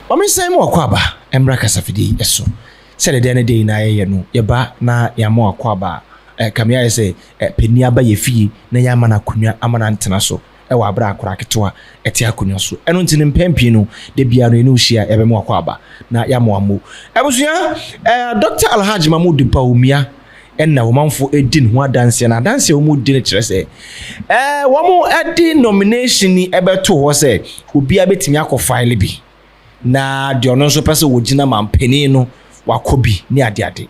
Omi say mo akwaba embra kasafidi eso. Said the day na ye no yeba na ya mo akwaba kamia say peni aba ye fie na ya mana kunwa amana ntena so e wa abra akora ketewa ete akunwa so eno ntini mpempi no de bia no enu hia ebe mo akwaba na ya mo amu ebusua Dr. Alhaji Mahmoud Bawumia enna wo manfo edin ho adanse na adanse wo mu din kire se wo mu edi nomination ni ebeto ho se obi abetimi akofile bi na de ono so pese wo gina mampeni no wakobi ni ade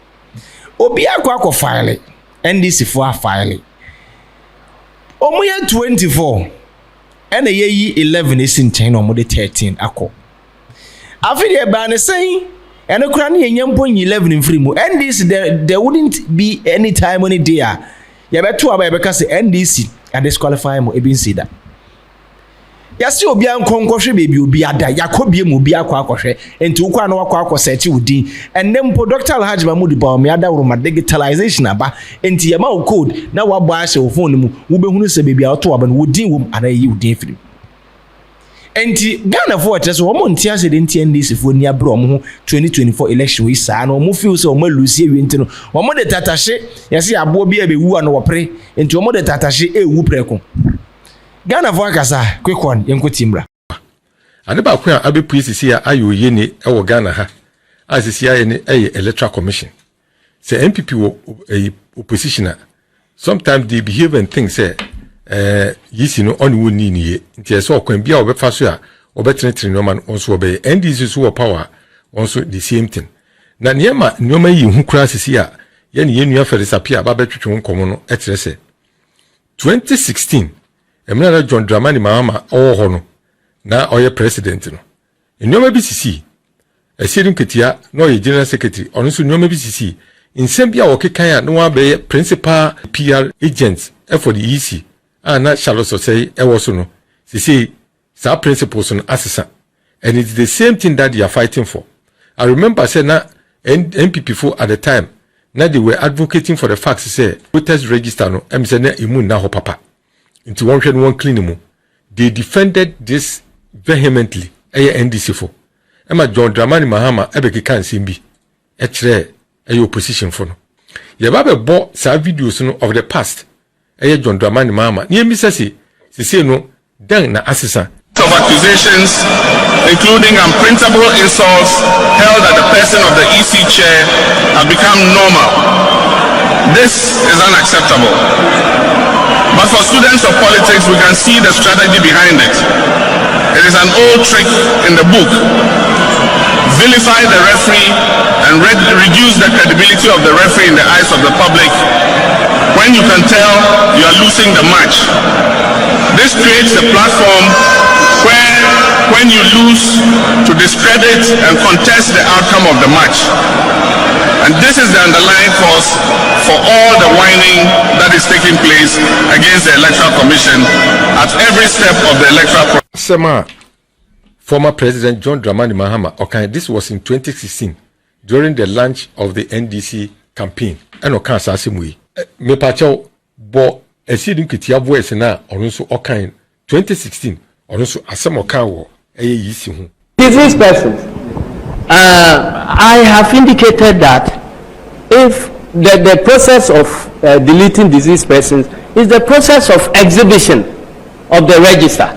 obi akofile NDC for a file omo ya 24 ena yeyi 11 is in 10 omo de 13 akọ afidi e ba ne sen ene kura ne yenyampo 11 mfiri mu NDC there wouldn't be any time any day ya beto aba ya beka se NDC a disqualify mo ebi nsi da ya si obi ankonkohwe bebi obi ada yakobie mu obi akwa enti ukwa na wakwa akoseti udin ennempo Dr. Alhaji Mahmoud Bawumia ada woro digitalization aba enti ya ma code na wabo ahye wo phone mu wo behunu se bebi ato aba no wodin wo ana yi udin firi enti Ghana for chese wo mo ntia se de ntia NDC fo ni abro mo ho 2024 election we sa na mo feel se wo ma lusie wi enti no wo mo de tatashe ya se abo bi abewu ano wo pre enti wo mo de tatashe ewu preko Ghana for kasa quick one yenko timbra ade ba kwa abe PCC ya ayo yene e wo Ghana ha asisi ya ne electoral commission say MPP wo opposition sometimes they behave and think say yisi no on wo ni ye nti so okwan bia obefa so a obetrentre no man onso obe NDC so wo power onso the same thing na niema nyoma yi hu kura asisi ya ye ne yenu aferisapia ba betwetwe nkomo no etre se 2016 Emina John Dramani Mahama owo no na oye president no nyoma BCC esirim ketia na oye general secretary ono so nyoma BCC insem bia wokekan a no wa be principal PR agent for the EC na Charles say e wo so no sisi sa principles no asesa and it's the same thing that they are fighting for. I remember say na MPP for at the time na they were advocating for the fact say voters register no em say na imun na ho papa into one clean mu. They defended this vehemently. NDC for. Emma John Dramani Mahama ebeke kan simbi. Etre opposition for no. Ye ba be bo sa videos no of the past. John Dramani Mahama. Ni emi say no dan na assassin of accusations including unprintable insults held at the person of the EC chair have become normal. This is unacceptable. But for students of politics, we can see the strategy behind it. It is an old trick in the book. Vilify the referee and reduce the credibility of the referee in the eyes of the public when you can tell you are losing the match. This creates a platform where when you lose, to discredit and contest the outcome of the match. And this is the underlying cause for all the whining that is taking place against the Electoral Commission at every step of the electoral process. Sema, former President John Dramani Mahama, okay, this was in 2016 during the launch of the NDC campaign. And okay, Sasimui, me pacho bo esidin kitia voice na onso okay 2016 onso asem okay wo yisi hu. Disease persons. I have indicated that if the process of deleting diseased persons is the process of exhibition of the register.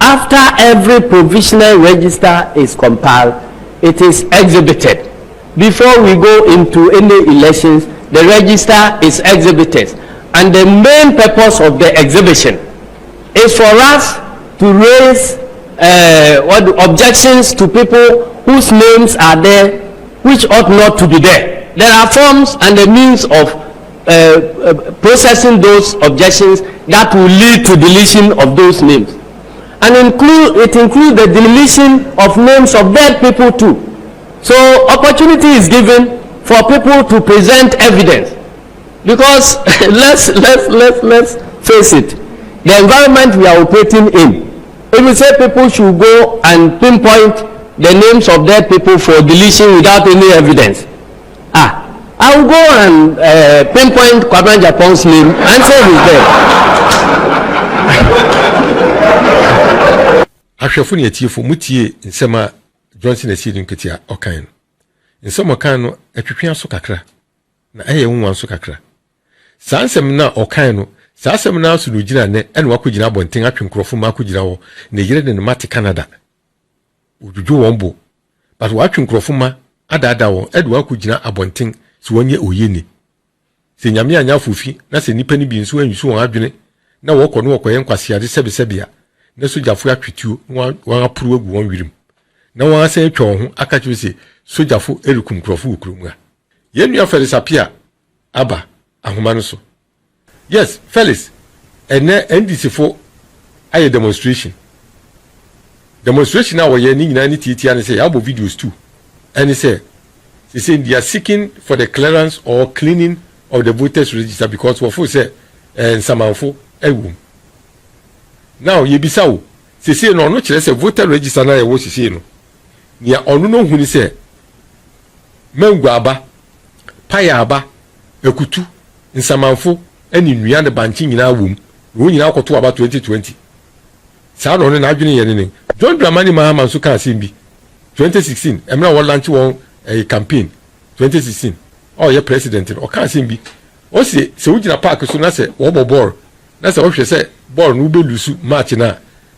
After every provisional register is compiled, it is exhibited. Before we go into any elections, the register is exhibited. And the main purpose of the exhibition is for us to raise objections to people whose names are there which ought not to be there. There are forms and the means of processing those objections that will lead to deletion of those names. And it includes the deletion of names of dead people too. So opportunity is given for people to present evidence. Because let's face it, the environment we are operating in, if we say people should go and pinpoint the names of dead people for deletion without any evidence, I will go and pinpoint Kwabena Japon's name and say he's dead. Ahwefo ne atiefo mutie nsema Johnson esi nketia okan in some okan no atwetwe aso kakra na eye nwan so kakra sansem na okan no sansem na aso no gina ne ene wakogina bonten atwenkrofo ma akogina wo na yire ne mate Canada ujuju wombo but watwenkrofo ma adada wo ede wakogina abonten so wonye oyeni se nyame anya fofi na se nipa ni bi nso anwusu won adwene na wokọ no wokọ yenkwasiade sebesebia na sojafo atwetuo wan apuru agu won wirim na wan asa atwa ho aka kyerɛ se sojafo erikum krofo ukrumu a yenua Felix Apia aba ahoma no so yes Felix ene NDC fo aye demonstration na wo ye ni nyina ni titia ne say abo videos too and say they are seeking for the clearance or cleaning of the voters register because for say samanfo ewum now yebisa wo sese no no kire say voter register na ye wo sese no nia onu no huni say mangwa aba paya aba ekutu nsamanfo ani nua ne banchi nyina wom wo nyina akoto aba 2020 sa no ne na adwene ye ne John Dramani Mahama so kan simbi 2016 emra wo launch won a campaign 2016 oh ye president o kan simbi o se wugina park so na se wo bobor na se wo hwe se ball no be lusu match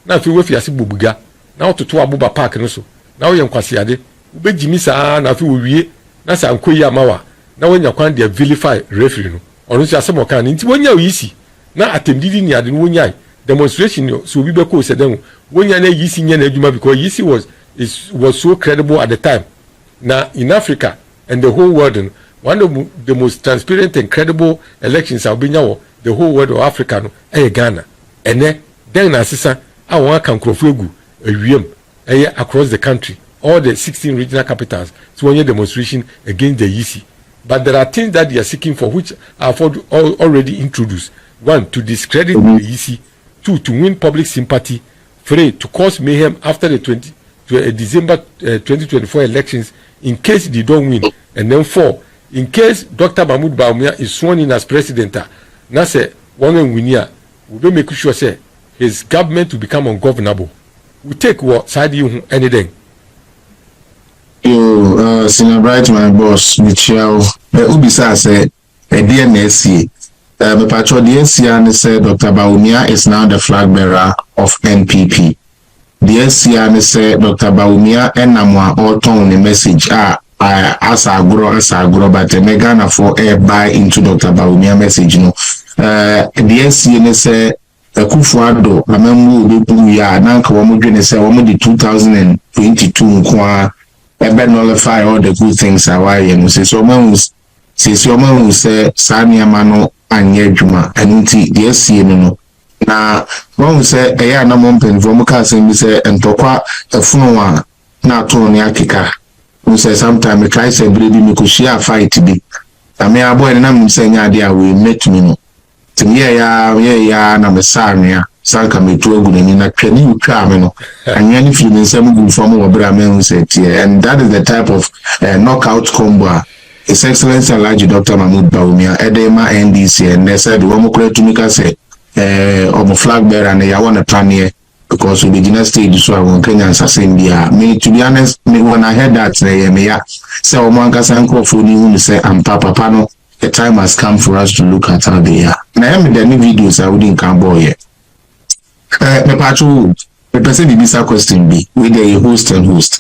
na fi wo fi ase bobuga na ototo abuba park no so na wo ye nkwasiade wo be jimi saa na fi wo wie na se ankoyi amawa na wonya kwan de vilify referee no onu so ase mo kan nti wonya oyisi na atendidi ni ade no wonya demonstration so bi be ko se den wonya na yisi nya na adwuma because yisi was so credible at the time now in Africa and the whole world one of the most transparent and credible elections have been the whole world of Africa no Ghana and then na sisa awon kan krofegu awiem across the country all the 16 regional capitals so one demonstration against the yisi but there are things that they are seeking for which are already introduced. One, to discredit the yisi. Two, to win public sympathy. Three, to cause mayhem after the December 2024 elections in case they don't win. And then four, in case Dr. Mahmoud Bawumia is sworn in as president, now say one win here, we will make sure say his government will become ungovernable. We take what side you anything. Yo, Senior Bright, my boss, Michelle, Ubisa said, a DNSC. The patron DNC said Dr. Bawumia is now the flag bearer of NPP. DNC said Dr. Bawumia and Namwa all tone the message as I grow, but the Megana for air buy into Dr. Bawumia message. No, DNC said Kufuado, Lamemu, Buya, Nanka, Wamudrin, say, Wamudi 2022, Kwa, and nullify all the good things Hawaii and say, so man says your man will say, Sani Amano. Anye juma anti de sie no na won se eya na mo mpenfo mo ka se mi se entokwa efunu wa na to ne akeka mo se sometime try se brebi me ko share fight bi ame abo na mo se nya de a we met me no timi ya na me sa nya sanka me to ogu ni na twani utwa me no anya ni fi me se mo gu fo mo bra me hu se tie and that is the type of knockout combo His Excellency Alhaji Dr. Mahmoud Bawumia, Edema NDC, and they said, Wamukure Tumika say, of a flag bearer and I want a plan because we begin a stage so I won't Kenyans are me, to be honest, when I heard that, so Manka Sanko Funi say, I'm Papa Pano, the time has come for us to look at how they are. Now, I the new videos I wouldn't come boy yet. The patrol, the person will question be with the host and host.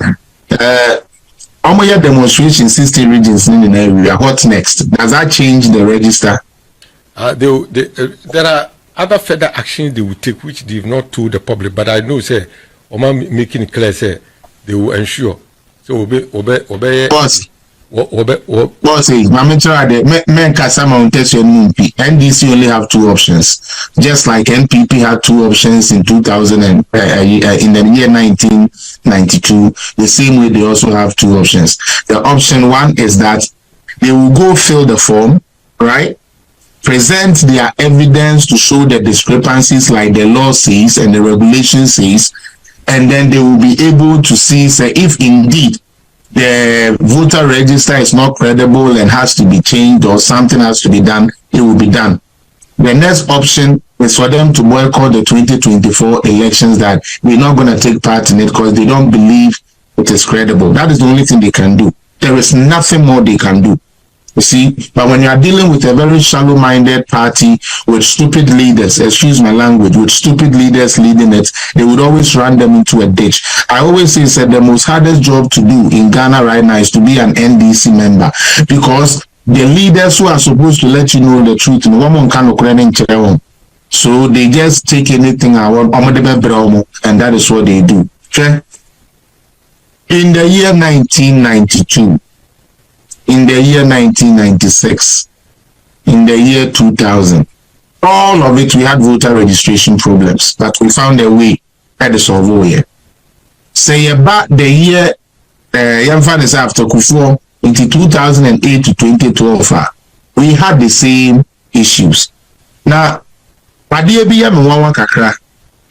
Omoya demonstration 60 regions in the area. What next? Does that change the register? There are other further actions they will take which they have not told the public, but I know say Oma making it clear say they will ensure. So obey. Boss, NDC only have two options, just like NPP had two options in 2000 and in the year 1992. The same way they also have two options. The option one is that they will go fill the form, right? Present their evidence to show the discrepancies like the law says and the regulation says, and then they will be able to see, say, if indeed the voter register is not credible and has to be changed or something has to be done, it will be done. The next option is for them to boycott the 2024 elections, that we're not going to take part in it because they don't believe it is credible. That is the only thing they can do. There is nothing more they can do. You see, but when you are dealing with a very shallow-minded party with stupid leaders, excuse my language, with stupid leaders leading it, they would always run them into a ditch. I always say that the most hardest job to do in Ghana right now is to be an NDC member, because the leaders who are supposed to let you know the truth, so they just take anything I want, and that is what they do. Okay? In the year 1992, in the year 1996, in the year 2000, all of it, we had voter registration problems, but we found a way to solve it. Say about the year, after Kufuor, into 2008 to 2012, we had the same issues. Now, Padia Bia Mwawa Kakra,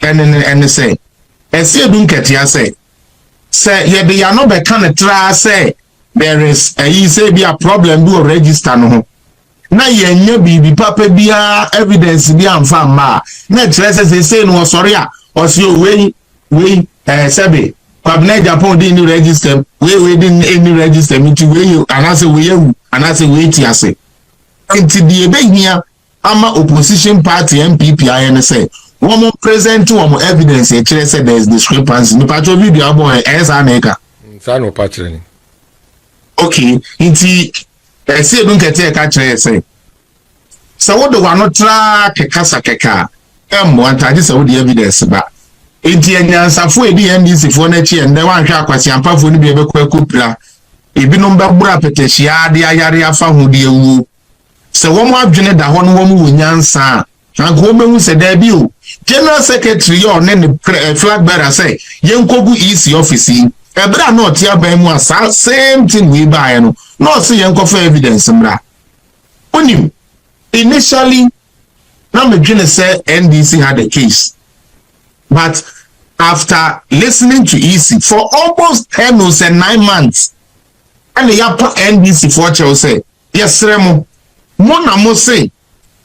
and say, say, they are not kind of try, say, there is a problem do register no na yenye bibi papa bia evidence bia amfa ma na trese say no sorry a osio we sebe kwabna Japan dey ni register we dey any register mi ti we anase we yawu anase we ti ase enti die behia ama opposition party MPP ayen say one present one evidence e kire say there is discrepancy no patcho video boy esa neka sa no patcho. Okay, inti say don't get a catch say. So what do want to track kasa keka? Want to just the evidence ba. Inti enyansa fo edi NDC fo na chi and then wan hwa akwasi ampa fo ni bi ebekwa kopra. Ebi no mbabura peteshia de ayare afa ho de ewu. So wo mo adwene da ho no wo mu nyansa. Anko wo mehu se da bi o. General Secretary or ne flag bearer say yenkogu EC office. Ebra no tia ban mu asa same thing we buy no say yenko for evidence mra onim initially na me dwene say NDC had a case, but after listening to EC for almost 10 or 9 months and ya pa NDC for che say yes remo mo na mo say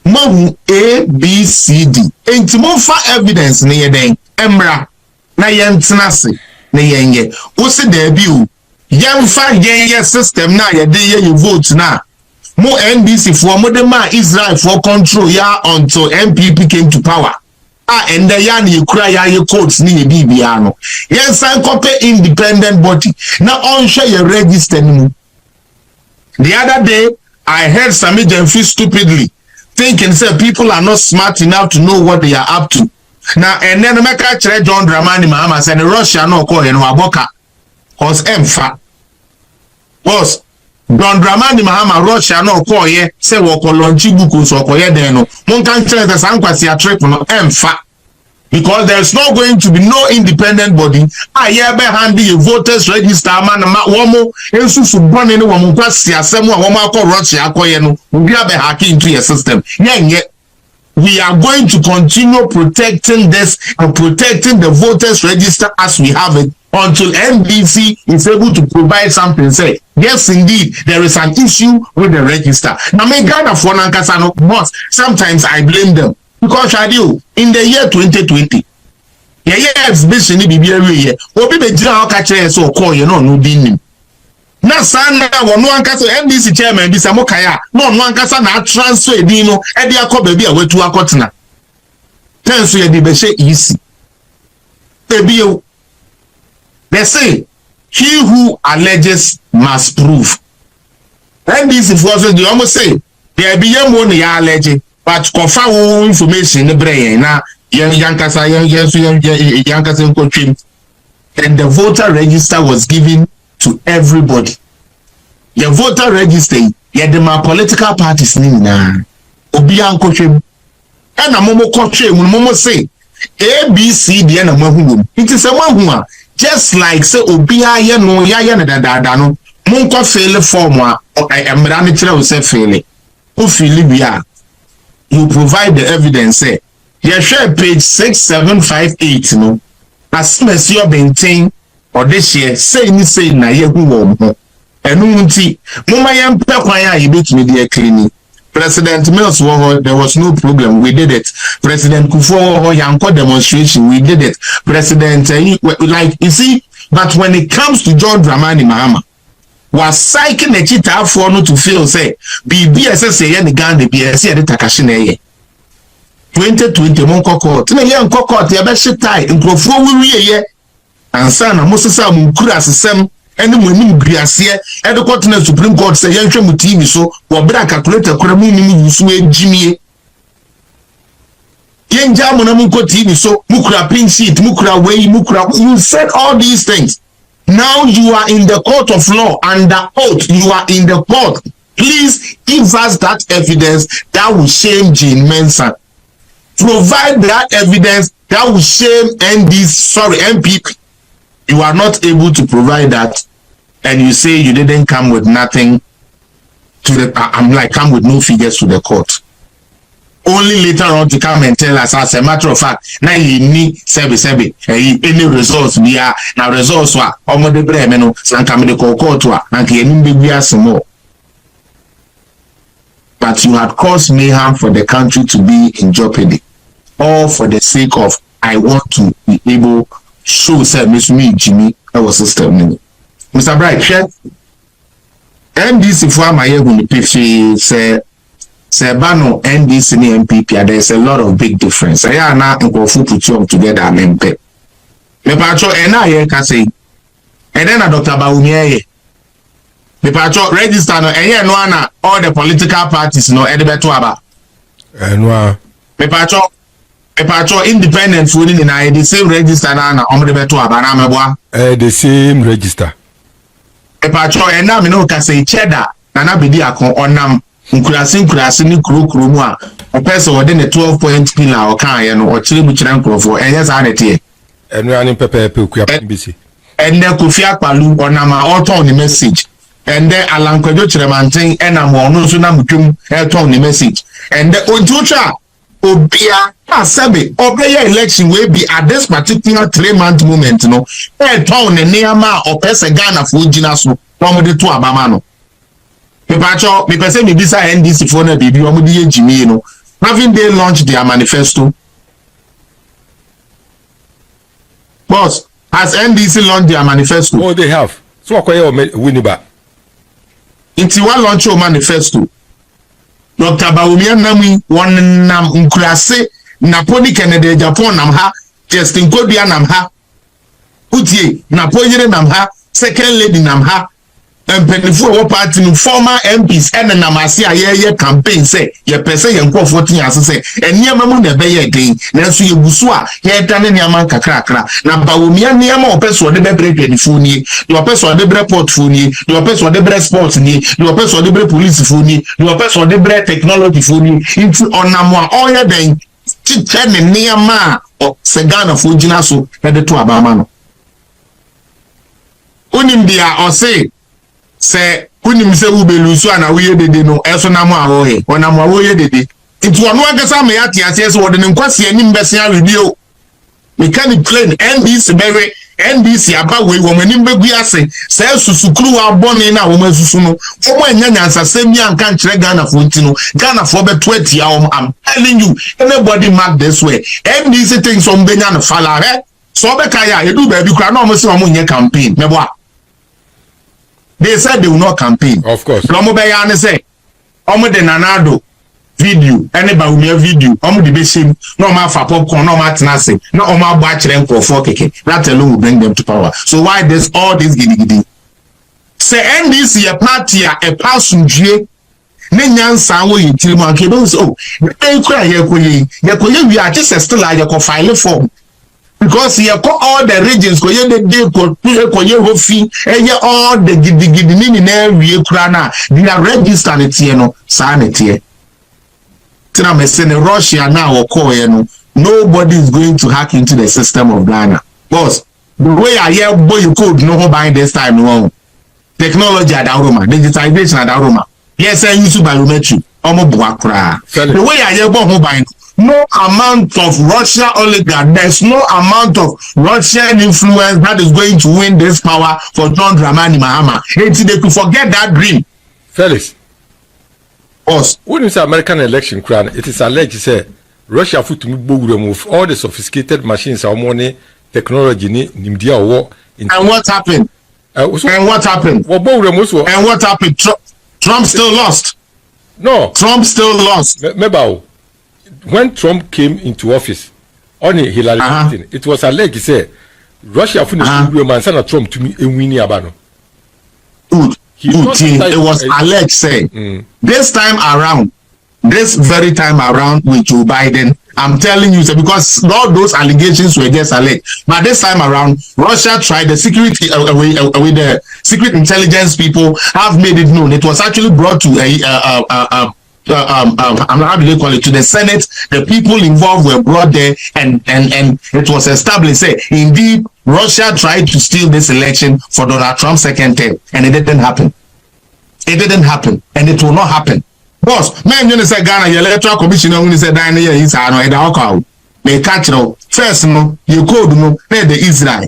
mo A B C D enti mo fa evidence ne yeden emra na yentena se na yenye wo se da bi o yemfa yenye system na ye de ye vote na mo NDC for mo de ma Israel for control ya until MPP came to power and the ya na kura ya ye courts ni ye bibia no yensan copy independent body na on share your register ni. The other day I heard some Jamfi stupidly thinking say people are not smart enough to know what they are up to. Now, and then make a John Dramani Mahama said Russia no call in Waboka. Cause Mfa. Was John Dramani Mahama Russia no call ye say wako lonchi buku so call ye deno. Mon can tell the sankwasi a trip no Mfa. Because there is not going to be no independent body. I hear behind the voters register man womo ensu subon ni womo kwasi asem a womo akọ Russia call ye no. We be hacking into your system. Nye. We are going to continue protecting this and protecting the voters register as we have it until NDC is able to provide something. Say, yes, indeed, there is an issue with the register. Now, me Ghana for Nankasano, but sometimes I blame them because I do in the year 2020. Yeah, exhibition ni bibi every year. Obi be jira okache so call you no din. Na sana wono ankasa NDC chairman bi samokaya no no ankasa na transfer edin no e de akọ bia wetu akotena tenso ye di be she easy ebio they say he who alleges must prove. NDC forces they almost say there be yam one ya allege but confirm information ne brain na yankasa yankasa nkotwim, and the voter register was given to everybody. Your voter register, your dema political parties ni na obi ankotwem. E na momo kotwem, momo say A B C D na mahu. It is a one just like say obi aye no ya na dada no. Mon ko fail form a emra ne kire wo say fail. O feel bia. You provide the evidence say. You share page 6758 no. As mesi obtain or this year say ni say na ye hu wo. Enu nti moma yempe kwan ya yebetumi de clean. President Mills there was no problem, we did it. President Kufuor yanko demonstration, we did it. President like you see But when it comes to John Dramani Mahama, was psyching a cheetah for no to feel say, BSS and the Gandhi BSC and the Takashine. 2020 Monko Court, and a young court, the best tie in Crofo ye, and son of Moses Mukura Sam, and the winning Griasia, and the continent Supreme Court say, young TV so, or black calculator, Kramuni, Sue Jimmy. Yenja Monamuko TV so, Mukra pin sheet, Mukra way, Mukra. You said all these things. Now you are in the court of law, under oath, you are in the court. Please give us that evidence that will shame Jean Mensah. Provide that evidence that will shame MPP. You are not able to provide that, and you say you didn't come with nothing to the. I'm like, come with no figures to the court. Only later on to come and tell us, as a matter of fact, now you need any results we are now results were almost the bremeno, Sanka the court, and can some more. But you had caused mayhem for the country to be in jeopardy, all for the sake of I want to be able to show say Miss Me Jimmy our sister. Mr. Bright, NDC for my when say Sebano NDC and MPP, there's a lot of big difference. I are now go put you together and MP. Me patcho and can say, and then Dr. Bawumia. Me patcho register no and all the political parties no beto aba. Me patcho independent food in the same register na beto aba na meboa. The same register. Me patcho and now me no can say cheddar na na bedi akon onam. Nkurasi ni kuro mu a person within the 12-point pillar or kan no or chire mu chire nkrofo enye sa na tie enu ani pepepe kuya bisi and then Kofi Akpalu onama auto the message and then Alankwejo Chiremanten enam onu so na mutwum auto the message and then Ojucha obia asabe obeya election will be at this particular 3-month moment no auto ne neama o person Ghana for gina so no de to abama no because me bisa NDC for na bibi omo di ejimi no having they launched their manifesto. Boss, has NDC launched their manifesto? Oh, they have. So akoye winiba. Inti wa launch your manifesto. Dr. Bawumia nami won nam nkurase Napoli Kennedy Japan nam ha Justin Kodua nam ha Utie Napoyere nam ha second lady nam ha and penifo party no former MPs and namase aye campaign say ye pese ye nkwo 14 years say eniema mu na be ye den na so ye busu a ye dane niama kakrakra na Bawumia niama opeso de bebre penifo ni de opeso de bre portfolio ni de opeso de bre sports ni de opeso de bre police fo ni de opeso de bre technology fo ni into onamo a oye den chiche ne niama o segana fo gina so e de to abama no onim dia o say se kunim se ubelusu ana we dede no eso na mo ahoye ona mo ahoye dede itu ono agasa me ati ase so wode nkwase ani mbese a radio we can claim NDC aba we wo mani mbegu ase se susukuru wa boni na wo masusu no wo anyanya ansasem ya nka nkire Ghana fo ntino Ghana fo be 20 ya I'm telling you anybody mark this way NDC things on benya no fala he so be kaya edu ba bi kra na o se o nye campaign mebo. They said they will not campaign. Of course. Lomo be ya ne say omo de nanado video any Bawumia video omo de be shame no ma fa popcorn no ma tenase no omo agbo a kire nkofo keke that alone will bring them to power. So why this all this gidi say NDC a party a pasundue ne nyansa wo yitiri mu anke don so e kura ye koye we are just still like you file form. Because you call all the regions, ko ye de ko ye hofi, all the gidi ni na wie kura na, they are registered it no, sa na tie. Tina me say Russia now or call no, nobody is going to hack into the system of Ghana. Boss, the way I hear boy you code no buying this time no. Technology at Aroma, digitization at Aroma. Yes, I use biometric. Omo bua kura. The way I hear boy buying no amount of Russia oligarch, there's no amount of Russian influence that is going to win this power for John Dramani Mahama. They could forget that dream. Felix, us. When you say American election crown, it is alleged say Russia foot to move all the sophisticated machines or money technology ni nimdia war And what happened? And what happened? And what happened? Trump still lost. No. Trump still lost. Remember, when Trump came into office, only Hillary Clinton, it was alleged, he said, Russia finished and Trump to me and winning Abano. Good. It was alleged, say. This time around, this very time around with Joe Biden, I'm telling you, because all those allegations were just alleged. But this time around, Russia tried, the security, with the secret intelligence people have made it known. It was actually brought to how do they call it, to the Senate. The people involved were brought there, and it was established, say, indeed, Russia tried to steal this election for Donald Trump's second term, and it didn't happen. It didn't happen, and it will not happen. Boss, man, you say Ghana, your electoral commissioner, when you say Diana, is no, they catch no, first no, you code no, the Israel.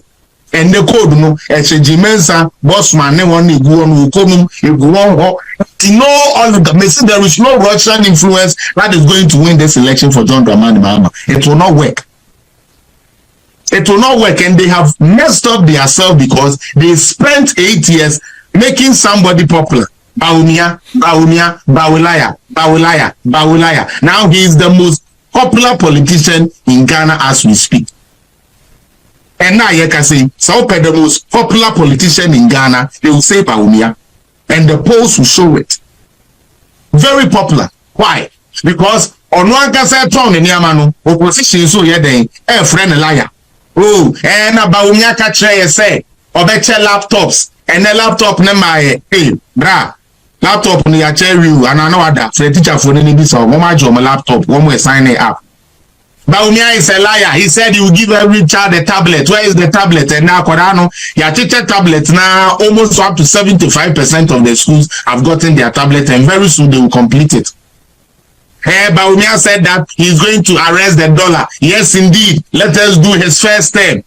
And the code no, Jimensa, boss man, never want to go on, you go on, you know, all of the there is no Russian influence that is going to win this election for John Dramani Mahama. It will not work. It will not work, and they have messed up themselves because they spent 8 years making somebody popular. Bawumia, Bawulaya. Now he is the most popular politician in Ghana as we speak. And now you can say, so the most popular politician in Ghana, they will say Bawumia. And the polls will show it. Very popular. Why? Because on one can say opposition so yeah friend a liar. Oh, and Bawumia catch say obeche laptops and the laptop na my bra. Laptop ni ya cherry and I know that for the teacher for any this or my job my laptop one more sign it up. Bawumia is a liar. He said he will give every child a tablet. Where is the tablet? And now Kodano, your teacher tablets now almost up to 75% of the schools have gotten their tablet, and very soon they will complete it. Hey, Bawumia said that he's going to arrest the dollar. Yes, indeed. Let us do his first term.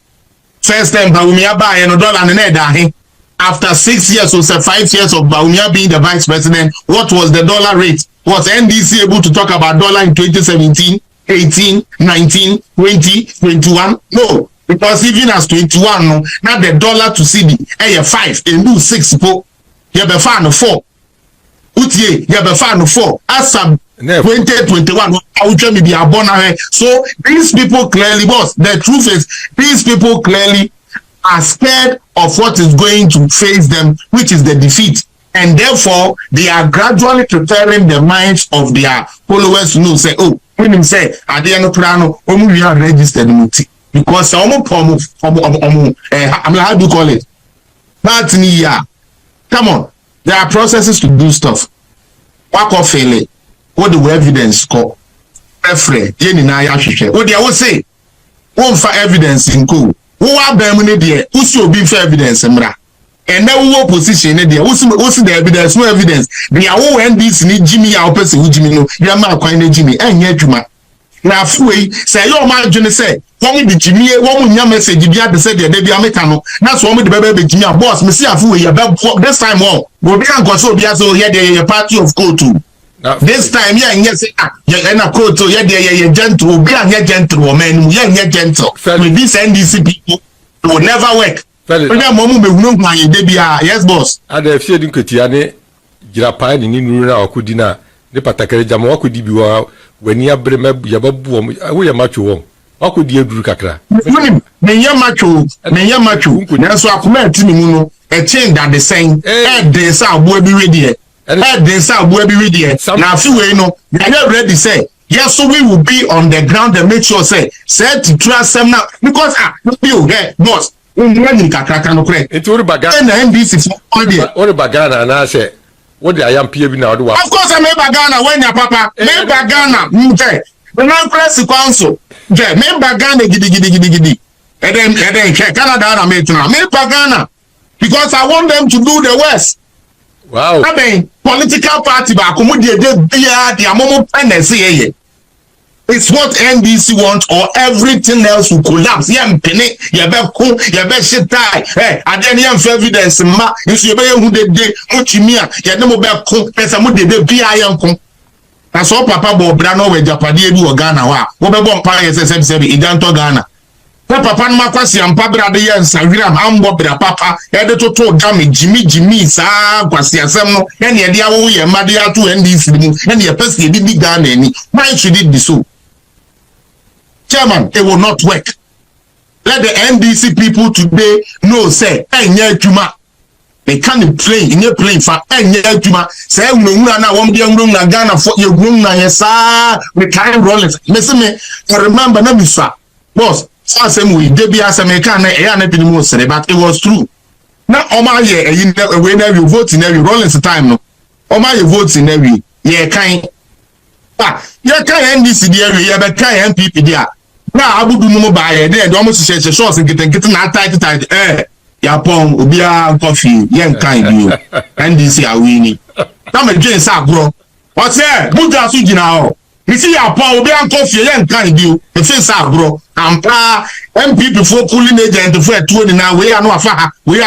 First time Bawumia buy and dollar and after 6 years or 5 years of Bawumia being the vice president, what was the dollar rate? Was NDC able to talk about dollar in 2017, 18, 19, 20, 21? No, because even as 21, no, now the dollar to CD, 5 and do 6 po, you have a fan 4. Utie, you have a fan 4. As 2021, so these people clearly, boss, the truth is, these people clearly are scared of what is going to face them, which is the defeat. And therefore, they are gradually preparing the minds of their followers to know, say, oh, when him say, at the end of Prano, we are registered because how do you call it? That's yeah. Come on, there are processes to do stuff. Walk off fail. What the evidence call? What they will say? One for evidence in cool. Who are them in there? Who should be for evidence, Mra? And now who opposition in there? What's the evidence? No evidence. They are all NDC need Jimmy, our person who Jimmy no. You are not quite Jimmy. And yet, you now, say your man, Johnny say, "Come with Jimmy, one your message, you have to say the baby Americano." That's one with the baby Jimmy, boss. Me see a fool, you this time on. Go be and go so be as so here the party of go to. This time, yeah, and yes, and a quote, yeah, they're gentle, be a gentle, man, yeah, gentle. With these NDC people, it will never work. Yes, boss. And if you didn't get any Japan in Nuna or Kudina, the Patakari Jamo could be when you are Yababu, we are macho. How could you do Kakra? Menya macho, that's what I met Timuno, a chain that the same, and they saw will be ready. And they say we'll be ready. Now, if you know, they are ready. Say yes, so we will be on the ground and make sure say to trust them now because you get boss. It will be Bagana and NDC. What about Ghana? And I say, what the I am PB now do? Of course, I made Bagana when your papa made Bagana. Okay, the non-press council. Okay, made Bagana giddy. And then Canada I made Bagana because I want them to do the West. Wow. I mean, political party back it's what NDC wants, or everything else will collapse. Yam penny, shit die. Hey, and then yam evidence ma you be who they muchimia, no more person de be ayam. That's all Papa Bobrano with Japadi or Ghana. What about Empire SSM7 in Ghana? papa no makwasi ampa brade ye nsawiram ambo bra papa e de toto game jimi saa kwasi asem no e ne de awo ye made ato NDC mu e ne pese e di Ghana ni why should it be so? Chairman, it will not work. Let the NDC people today know say enye adwuma. They can't play in your plane for enye adwuma. Say ununa na wom de na Ghana for ye na ye saa we time rollers. Me remember na miswa. Boss, asem we dey be asem e kan na e na bi mu sere but it was true. Na oma ye we na we vote na we rollers time no. Oma ye vote na we ye kan. Ye kan NDC dey we ye be kan MPP dey. Na abudu mu ba ye dey do mo hye shorts nkete na tight ya pon obia coffee ye kan bi o NDC awini na me dwen sa agro o se buja su gina ho isi ya pon obia coffee ye kan bi o e fe sa agro ampa MPP for cooling agent for etuo ni na we anu afa ha e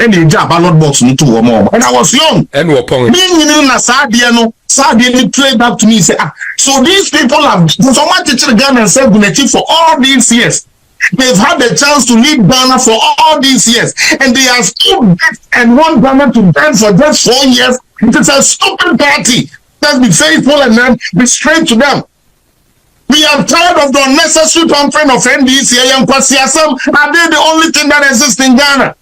na eja ballot box ni to wo mo and I was young and wo pon me nyini na saade no saade ni trade back to me say so these people have so much to Ghana and serve for all these years. They've had the chance to lead Ghana for all these years, and they are still and want Ghana to burn for just 4 years. It is a stupid party. Let's be faithful and then be straight to them. We are tired of the unnecessary pampering of NDC and Kwasiasam. Are they the only thing that exists in Ghana?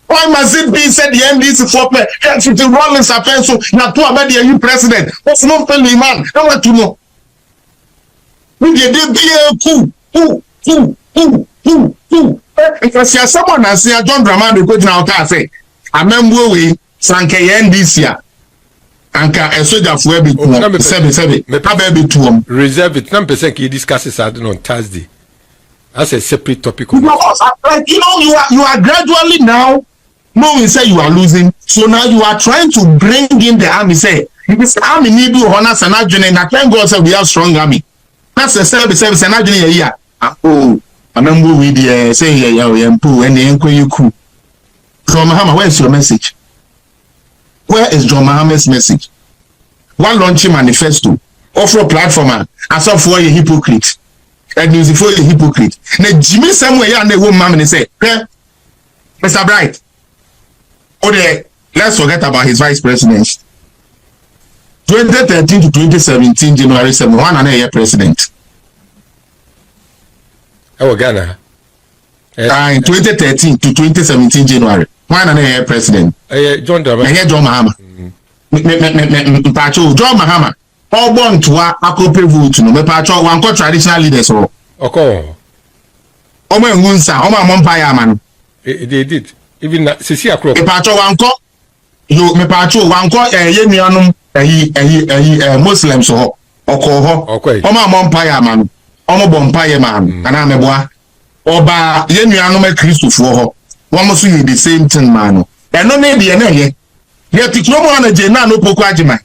Why must it be said the NDC for the Rollins affair so not to about the EU president? What's not fellow man? I want to know. We did who. Because you someone and say John Dramani go now can say I remember we sanke NDC anka a soldier for be 7 be to reserve it 9% he discusses on Thursday as a separate topic. You know, you are gradually now knowing say you are losing, so now you are trying to bring in the army. Say this army need to honor and adjourn. I thank God say we have strong army. That's the service and adjourn here. Oh, I remember we the say yeah and the cool. John Mahama, where is your message? Where is John Mahama's message? One launching manifesto, offer a platform, and so for a hypocrite. And music for a hypocrite. Now Jimmy somewhere and the woman and say, Mr. Bright. Okay, let's forget about his vice president. 2013 to 2017, January 7, 1 and a year president. Oh, Ghana. In 2013 to 2017, January, 1 and a year president. John Dramani. John Mahama. John Mahama. All born to a couple vote no me patcho one traditional leaders or okay omo engunsa omo amompaya man they did even sisi akro me patcho one ko yo me patcho one ko ye nuanum Muslims ho oko omo amompaya man omo bompaya man ana meboa oba ye nuanum Christofo ho won so you the same thing man eno na de na ye tikromo na je na no poku agima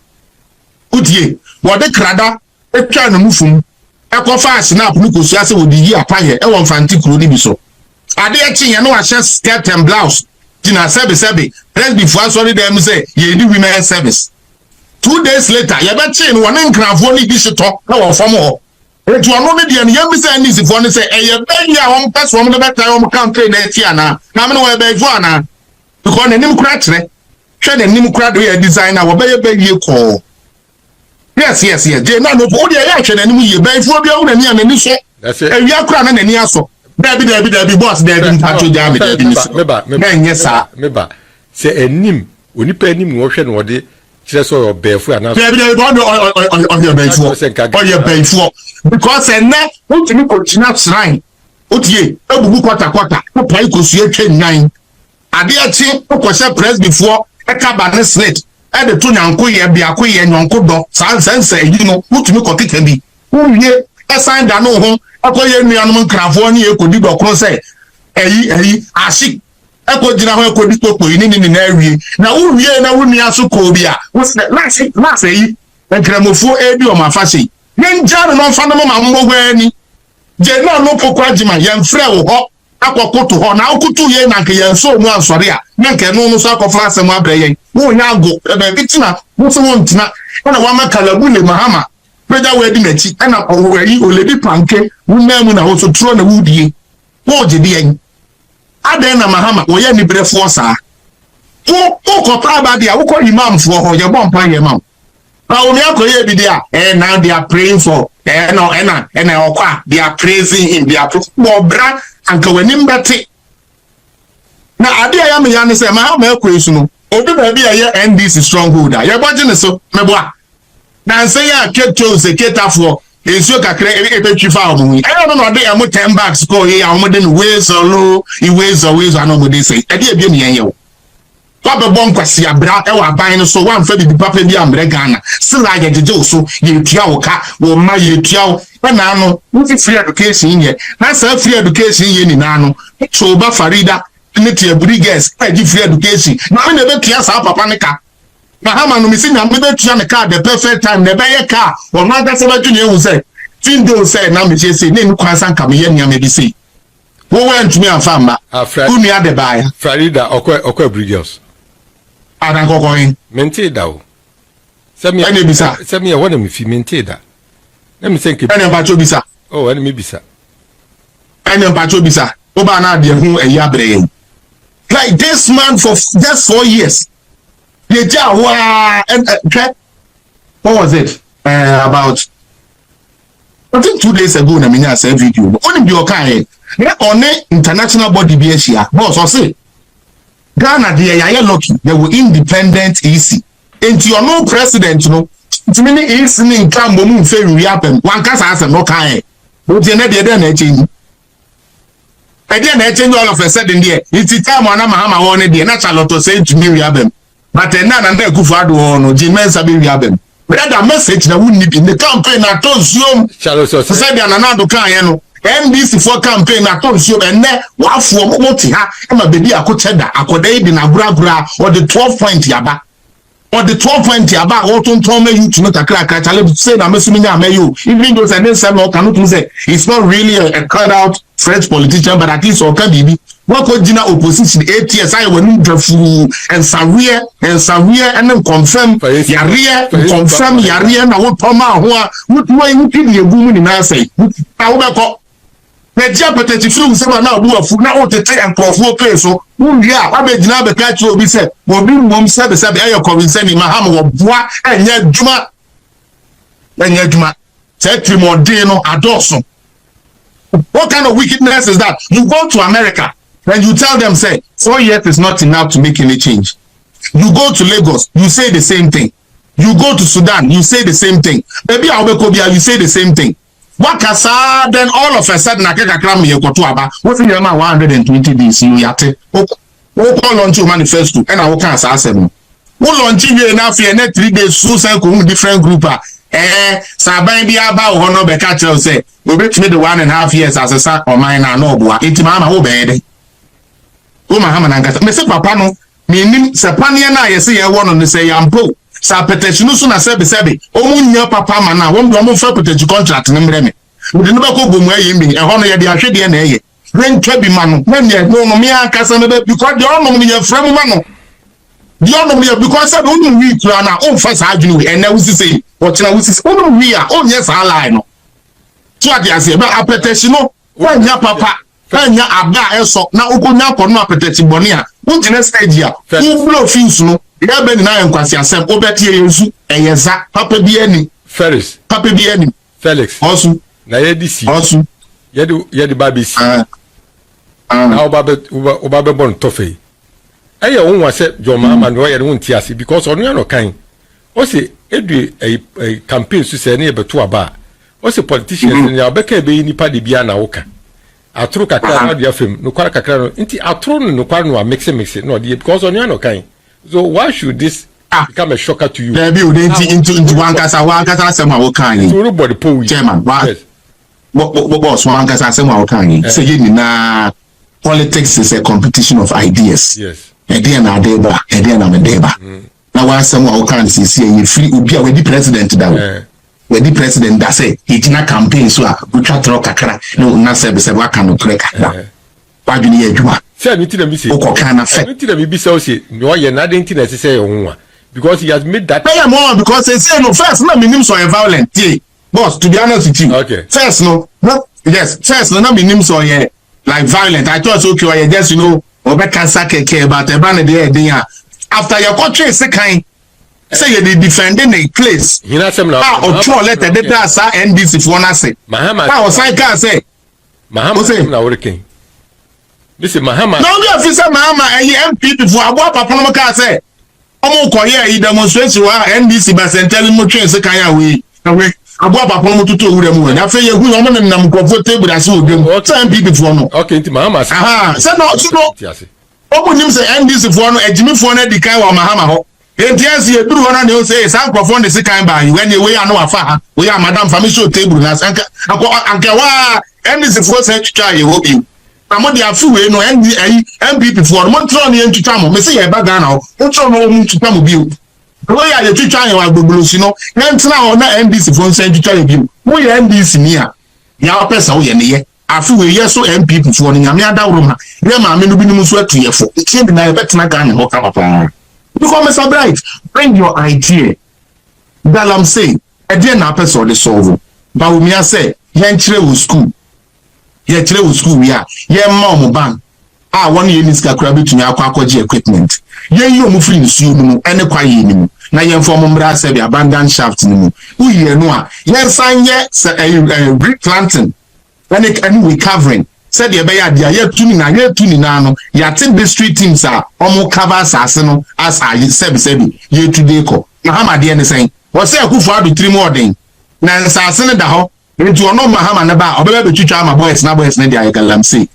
udie wode krada etwa no mufum ekofa snap no kosu ase wodi yi apaye e won fanti kuro ni bi so ade e chin ye no ahye skirt and blouse tina sebe press before sorry dem say ye di women service 2 days later ye be chin won nkrafo ni bi shito na won fam ho etu ono ne de ne ye bi say NDC fo ne say e ye be ya won person won de better won campaign na eti ana na me no we be fu ana because ne nim kura kire hwe ne nim kura do ye designer wo be ye be ye ko. Yes. They no put the action and we buy for the own and so. That's it. And we are crying and near so. Debbie boss, Debbie, Patrick, yes, sir. Meba say a nim, when you pay him motion or the just or bear for another. Debbie, on your bed for your bed for because and now, what you continue shrine. What ye, a book quarter, a pike was your 9. I dear chief, was a press before a cabinet slate. And the two yanko ye be akoye nyanko do sanse you know mutumi kokeke bi uwie assign da no ho akoye nuanum nkrafo ne ekodi dokro say eyi ashi ekojina ho ekodi popo ni na awie na uwie na wuni aso ko bi a last eyi nkramofo ebi o mafase nja no fa no ma mbogwa ni je na no poko agima ye mfre wo ho akwakoto ho na akutu ye na nke ye so mu ansore a na nke no so akofra asem abre ye wo nya ago ebe bitina wo so wontina na wa makalabu le Mahama preja we di nachi na oweyi oledi panke wo na mu na wo so tro na wudie wo jidi en adan na mahama wo ye ni brefo sa wo ko pa dia wo ko imam fo ho ye bon pa ye imam Bawumia ko ye bi dia now they are praying for no okwa they are praising him, they are bra anka wanim bete na ade ya me ya ne se mahama ekwesu no obi ba bi ye NDC strongholder ye boje ne so meboa na nse ya keto se ketafo ensuo kakra ebetwi fa omu no de am 10 bags ko ye ya omu de ways olo ways ano mo de say ade ebie ne ye wo Papa bon kwasi abra e wa ban no so wan fa bi papa bi ambre Ghana sila ye jeje so ye tua wo ka wo ma ye tua wo na no wo free education ye na sa free education ye ni na no so ba Farida ne tie brigades e gi free education na me be tua sa papa ne ka na hama no mi si na me be tua ne ka the perfect time ne be ye ka wo ma da se ba juni ehu say tindo say na me che say ne nkwan san ka me ye nia me bi say wo went me afamba unu ya de baya Farida okwa brigades Adan kokoin mente da o semi ene bisa semi ya wona me fi mente da na me senke ene mpacho bisa oh ene me bisa ene mpacho bisa o ba na de hu eya breye like this man for just 4 years the jawa and what was it about I think 2 days ago na me nya say video only be okan na on international body bi ehia boss o say Ghana they are lucky they were independent EC and you no president no to me EC ni nkan mo mu fe wi apem wan kasa ase no kan but you na dey na change e dey na change all of a sudden there it's time na mahama won dey na Charlotte say to me wi apem but na na kufu ado no jimen sabi wi apem brother message na wunni bi the campaign na to zoom Charlotte say dia na do kan ye no NDC for campaign na to show enne wafo mo ti ha ma bebi akocheda akoda yi na gura or the 12 point yaba or the 12 point yaba o ton me you to not akra chale say na mesumi nya amayo even though say say no cannot say it's not really a cut out French politician but at least o ka bibi what ko gina opposition 8 years I wonu drafu and somewhere and confirm yare na wo toma ho a wo ti de egu mu ni na say na wo be ko Nigeria petty film say na do afu na o tete enkrofo pay so wi a wa be gina be ka chi obi say obi mom say be ayo convince ni maham wo boa enya djuma say trimodin no adoso. What kind of wickedness is that? You go to America and you tell them say 4 years is not enough to make any change. You go to Lagos, you say the same thing. You go to Sudan, you say the same thing. Maybe Awekobia, you say the same thing. Wakasa, then all of a sudden, what's in your 120 days? You yate. Who call on to manifesto and I will can't ask them. Who launch you enough here, 3 days, so different group. Saban bi aba wo no be ka tell say we bet me the 1.5 years as a sa o mine na no boa enti mama wo be de wo mahama na ngata me se papa no me nim se panie na ye se ye wo no ne se yampo sa petition so na sebe o mu nya papa ma na wo mo fa petition contract ne mre me wo de no be ko gomu ayi mi e ho no ye de ahwede na eye rentwa bi ma no na ne no me aka se me be because de o no me ye frem ma no the only because I don't read to an own first argument and now we say what now we say oh we are oh yes I lie no so I say but appetition no when ya papa when ya abda eso na ukonya kono appetition bonia won't next stage here who blow things no ya be na enkwasi asem obetie yesu eyeza papa bi ani Ferris papa bi ani Felix also na yedisi also yedi babisi na obabe bon tofe aya won wa se joma ama no ye won tiase because onu no kan o se edu a campaign su se na ye beto aba o se politicians ni abeka be nipa de bia na woka atro kakra na dia fem no kwara kakra no nti atro no kwara no mix no dey because onu no kan so why should this become a shocker to you there be into one kasa say ma woka yin so nobody po chairman boss one kasa say ma woka yin say ye ni na politics is a competition of ideas. Yes. Ede na adeba, ede na medeba. Na wa asem a wokan sisi e free obi a wedi president da wo. Wedi president da say he did not campaign so a utwa tro kakra no na se be se waka no tro kakra. Wa dwene ye adwuma. Say me ti na mi say. Okoka na fe. Me ti na mi bi say o say no ye na de ti na say ye ho a because he has made that. Pay more because they say no first na minim so violent. Boss to be honest with you. Okay. First no yes, first no na minim so ye like violent. I thought okay, I just obe cancer keke but e ba na dey after your country is kind say you defending a place. You know some now. Or throw letter that sa NDC for na say. Mahama. Now say can say. Mahama say na working. This is Mahama. No you officer Mahama MP before abo papa no ka say. Omo koye e demonstration wa NDC ba sentell mo twen say kan ya we. Abo papa no tutu owure mu na fe ye hu omo nam comfortable as we dem. Say MP before no. Okay, nti Mahama. Say no omo nim say NDC for no ejimi for na di kan wa Mahama ho. NDC e duru na dey say some perform the second by when we are no afa we are madam family table na anka wa NDC for say twa ye hope you. Amo dey afi we no MPP for mo tro na ntwa mo me say ye ba Ghana o tro no mo ntwa mo bi o. We are the twa ye wa gbogbo si no ntina o na NDC for say ntwa ye bi mo ye NDC ni a ya pesa wo ye ne ye afi we ye so MPP for no nyame adawro ma ye ma me no bi ni so atu ye fo tie bi na ye betina Ghana ho ka papa. Because Mr. Bright, bring your idea. That I'm saying, idea na person the solve. Bawumia say, yenchire wo school. Yenchire wo school ya. Yen mom ban. One year niska krabi tumi akwaje equipment. Yen yi omu free nsu mu ene kwa yi ni mu. Na yen form mbra se be abandoned shaft ni mu. Uye no a yen san ye brick planting. When it recovering. Said the beya dia ye tuni na no ya tin district teams are omo cover asase no as a sebi ye today ko Mahama de ne sen wo say akufo adu 3 more den na asase ne da ho nti ono Mahama ne ba obebe betwitwa ama boys ne dia galamsey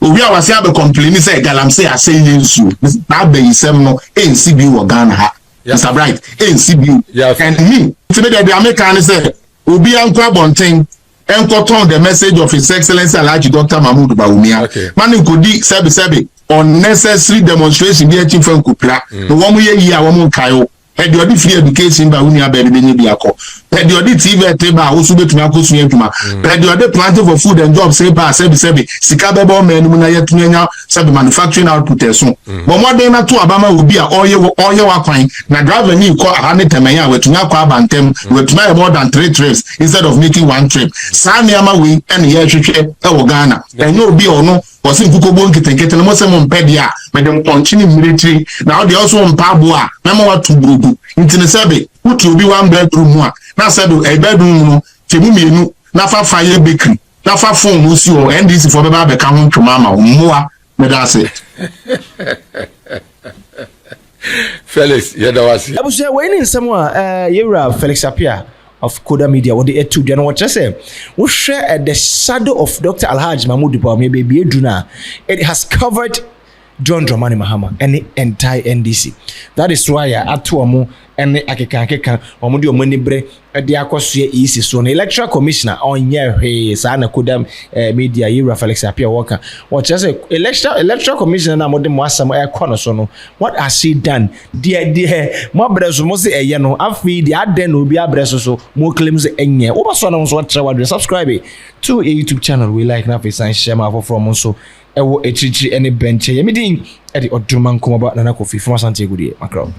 owi a wase abe complain say galamsey ase yensu na be yisem no NCB wo Ghana ha Mr. Bright NCB and me today the American say obi ankwa bonten encounter the message of His Excellency Alhaji Dr. Mahmoud Bawumia. Okay. Mani kodi sebi unnecessary demonstration bi echi fan kupra. No womu ye yi a womu kayo. Edi odi free education ba unia be ni bi akọ. Edi odi TV teba wo so betumi akosu adwuma. Edi odi planting for food and jobs say ba sebi sika bebo men mu na yetumi anya sebi manufacturing output eso. But mo den na to abama obi a oye wa kwan na driver ni ko ahane temanya wetumi akọ abantem wetumi more than 3 trips instead of making 1 trip. Sa niama we ene ye hwehwe e wo Ghana. Enye obi ono was in Kukobo Nkete mo se mo mpedia me dem ponchini military na o de also mpabo a na mo watu brudu ntine sebe utu obi 1 bedroom a na sebe e bedroom no temu mienu na fa fire bakery na fa phone osi o NDC for beba be ka ho ntwoma ma moa me da se Felix yedawasi abusia we ni nsem a yewra Felix Apia of Koda Media what the etu dia no what say we share the shadow of Dr. Alhaji Mahmoud Bawumia baby eduna it has covered John Dramani Mahama and the entire NDC. That is why atuamu and akeka omo de omani bre de akosue EC so na electoral commissioner onye hwe sa na Koda Media yira Felix Apia worker what say electoral commissioner na modem wasam e kono so no what has she done de mo breso mo se eye no afi de aden no obi abreso so mo claim se enye wo so na so try subscribe to a YouTube channel we like na face and share ma from so ewo echichi ene benche yemidin edi odurman komaba na Kofi from Ashanti Agudie macro